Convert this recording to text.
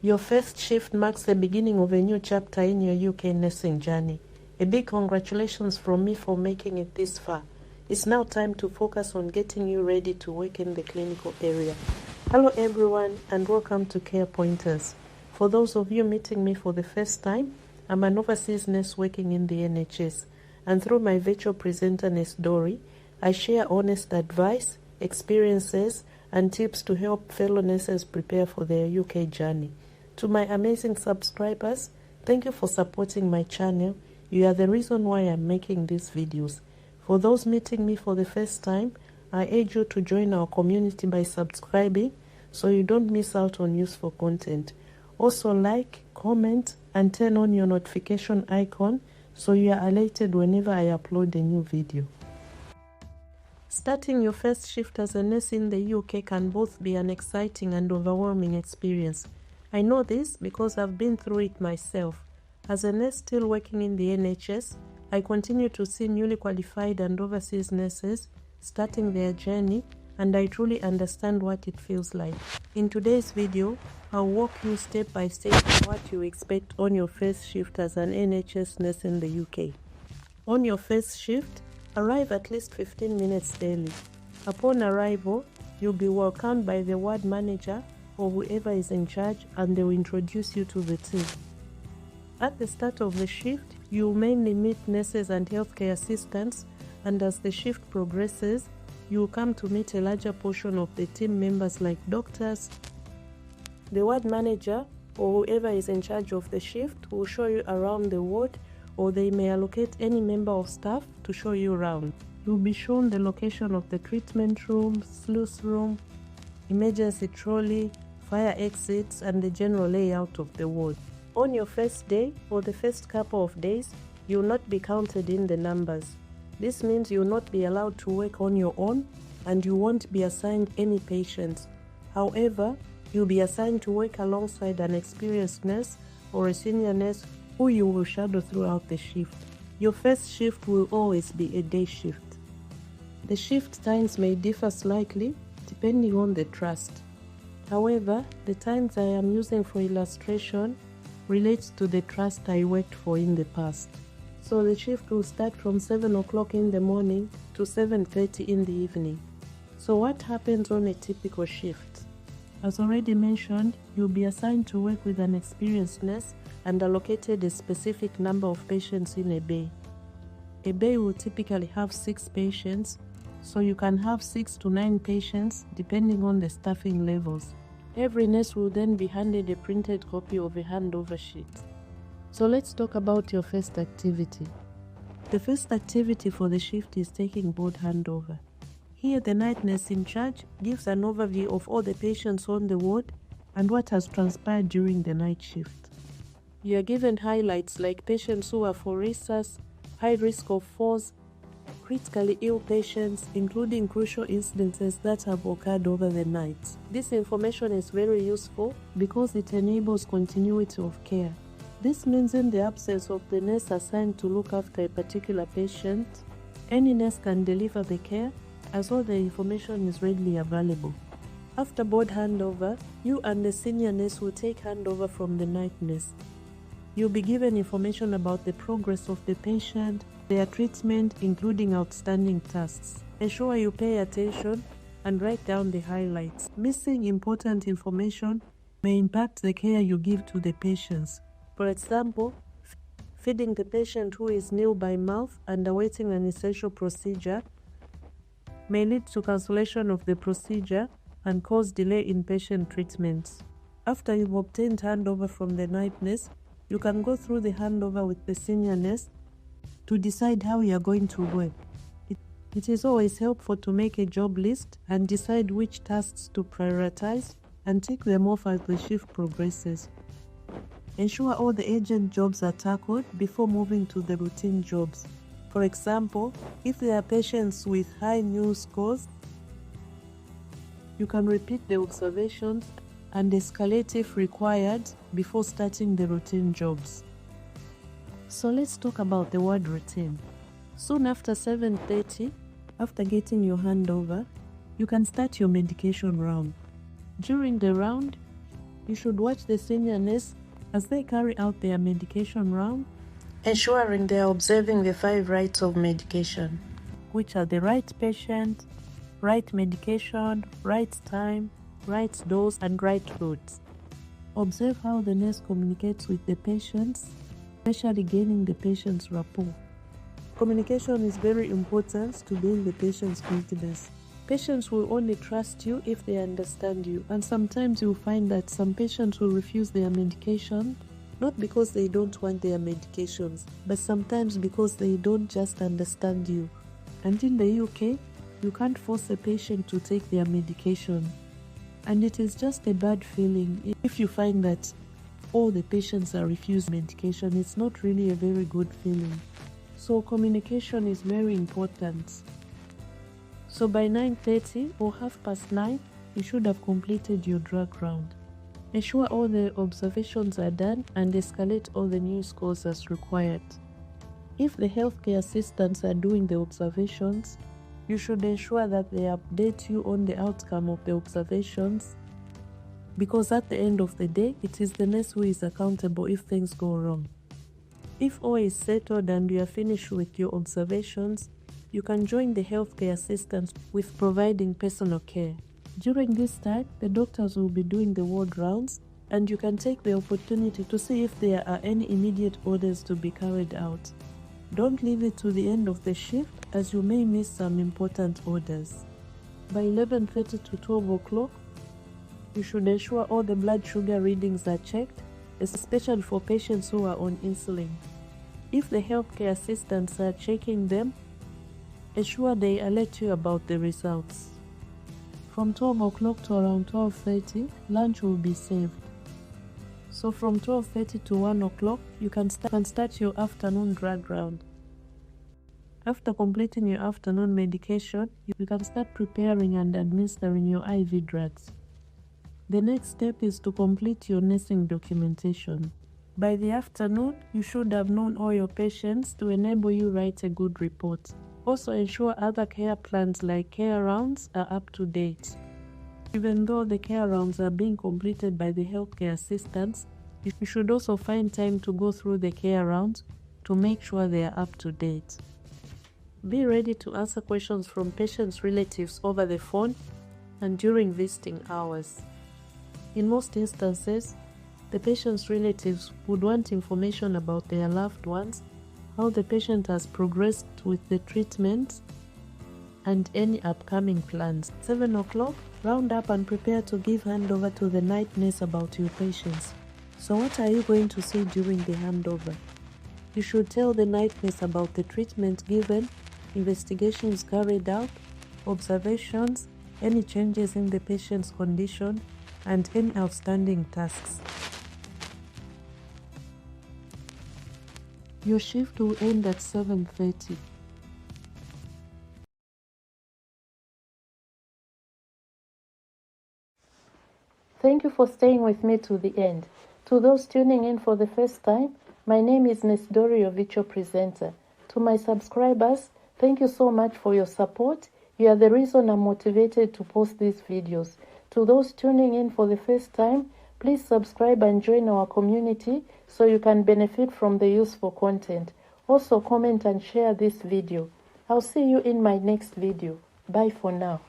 Your first shift marks the beginning of a new chapter in your UK nursing journey. A big congratulations from me for making it this far. It's now time to focus on getting you ready to work in the clinical area. Hello everyone and welcome to Care Pointers. For those of you meeting me for the first time, I'm an overseas nurse working in the NHS, and through my virtual presenter Nurse Dory, I share honest advice, experiences and tips to help fellow nurses prepare for their UK journey. To my amazing subscribers, thank you for supporting my channel. You are the reason why I'm making these videos. For those meeting me for the first time, I urge you to join our community by subscribing so you don't miss out on useful content. Also like, comment and turn on your notification icon so you are alerted whenever I upload a new video. Starting your first shift as a nurse in the UK can both be an exciting and overwhelming experience. I know this because I've been through it myself. As a nurse still working in the NHS, I continue to see newly qualified and overseas nurses starting their journey, and I truly understand what it feels like. In today's video, I'll walk you step by step what you expect on your first shift as an NHS nurse in the UK. On your first shift, arrive at least 15 minutes early. Upon arrival, you'll be welcomed by the ward manager or whoever is in charge, and they will introduce you to the team. At the start of the shift, you will mainly meet nurses and healthcare assistants, and as the shift progresses, you will come to meet a larger portion of the team members like doctors. The ward manager or whoever is in charge of the shift will show you around the ward, or they may allocate any member of staff to show you around. You'll be shown the location of the treatment room, sluice room, emergency trolley, fire exits and the general layout of the ward. On your first day or the first couple of days, you will not be counted in the numbers. This means you will not be allowed to work on your own and you won't be assigned any patients. However, you'll be assigned to work alongside an experienced nurse or a senior nurse who you will shadow throughout the shift. Your first shift will always be a day shift. The shift times may differ slightly depending on the trust. However, the times I am using for illustration relates to the trust I worked for in the past. So the shift will start from 7 o'clock in the morning to 7:30 in the evening. So what happens on a typical shift? As already mentioned, you'll be assigned to work with an experienced nurse and allocated a specific number of patients in a bay. A bay will typically have 6 patients, so you can have 6 to 9 patients depending on the staffing levels. Every nurse will then be handed a printed copy of a handover sheet. So let's talk about your first activity. The first activity for the shift is taking board handover. Here the night nurse in charge gives an overview of all the patients on the ward and what has transpired during the night shift. You are given highlights like patients who are for resus, high risk of falls, critically ill patients, including crucial incidences that have occurred over the night. This information is very useful because it enables continuity of care. This means in the absence of the nurse assigned to look after a particular patient, any nurse can deliver the care as all the information is readily available. After board handover, you and the senior nurse will take handover from the night nurse. You'll be given information about the progress of the patient, their treatment, including outstanding tasks. Ensure you pay attention and write down the highlights. Missing important information may impact the care you give to the patients. For example, feeding the patient who is nil by mouth and awaiting an essential procedure may lead to cancellation of the procedure and cause delay in patient treatments. After you've obtained handover from the night nurse, you can go through the handover with the senior nurse to decide how you are going to work. It is always helpful to make a job list and decide which tasks to prioritize and tick them off as the shift progresses. Ensure all the urgent jobs are tackled before moving to the routine jobs. For example, if there are patients with high news scores, you can repeat the observations and escalate if required before starting the routine jobs. So let's talk about the ward routine. Soon after 7:30, after getting your handover, you can start your medication round. During the round, You should watch the senior nurse as they carry out their medication round, ensuring they are observing the 5 rights of medication, which are the right patient, right medication, right time, right dose, and right foods. Observe how the nurse communicates with the patients, especially gaining the patient's rapport. Communication is very important to gain the patient's confidence. Patients will only trust you if they understand you, and sometimes you'll find that some patients will refuse their medication, not because they don't want their medications, but sometimes because they don't just understand you. And in the UK, you can't force a patient to take their medication. And it is just a bad feeling if you find that all the patients are refused medication. It's not really a very good feeling. So communication is very important. So by 9:30 or 9:30, you should have completed your drug round. Ensure all the observations are done and escalate all the news calls as required. If the healthcare assistants are doing the observations, you should ensure that they update you on the outcome of the observations, because at the end of the day, it is the nurse who is accountable if things go wrong. If all is settled and you are finished with your observations, you can join the healthcare assistants with providing personal care. During this time, the doctors will be doing the ward rounds, and you can take the opportunity to see if there are any immediate orders to be carried out. Don't leave it to the end of the shift, as you may miss some important orders. By 11:30 to 12 o'clock, you should ensure all the blood sugar readings are checked, especially for patients who are on insulin. If the healthcare assistants are checking them, ensure they alert you about the results. From 12 o'clock to around 12:30, lunch will be served. So from 12:30 to 1 o'clock, you can start your afternoon drug round. After completing your afternoon medication, you can start preparing and administering your IV drugs. The next step is to complete your nursing documentation. By the afternoon, you should have known all your patients to enable you write a good report. Also ensure other care plans like care rounds are up to date. Even though the care rounds are being completed by the healthcare assistants, you should also find time to go through the care rounds to make sure they are up to date. Be ready to answer questions from patients' relatives over the phone and during visiting hours. In most instances, the patient's relatives would want information about their loved ones, how the patient has progressed with the treatment, and any upcoming plans. 7 o'clock, round up and prepare to give handover to the night nurse about your patients. So what are you going to say during the handover? You should tell the night nurse about the treatment given, investigations carried out, observations, any changes in the patient's condition, and any outstanding tasks. Your shift will end at 7:30. Thank you for staying with me to the end. To those tuning in for the first time, my name is Ms. Dori Ovicho Presenter. To my subscribers, thank you so much for your support. You are the reason I'm motivated to post these videos. To those tuning in for the first time, please subscribe and join our community so you can benefit from the useful content. Also comment and share this video. I'll see you in my next video. Bye for now.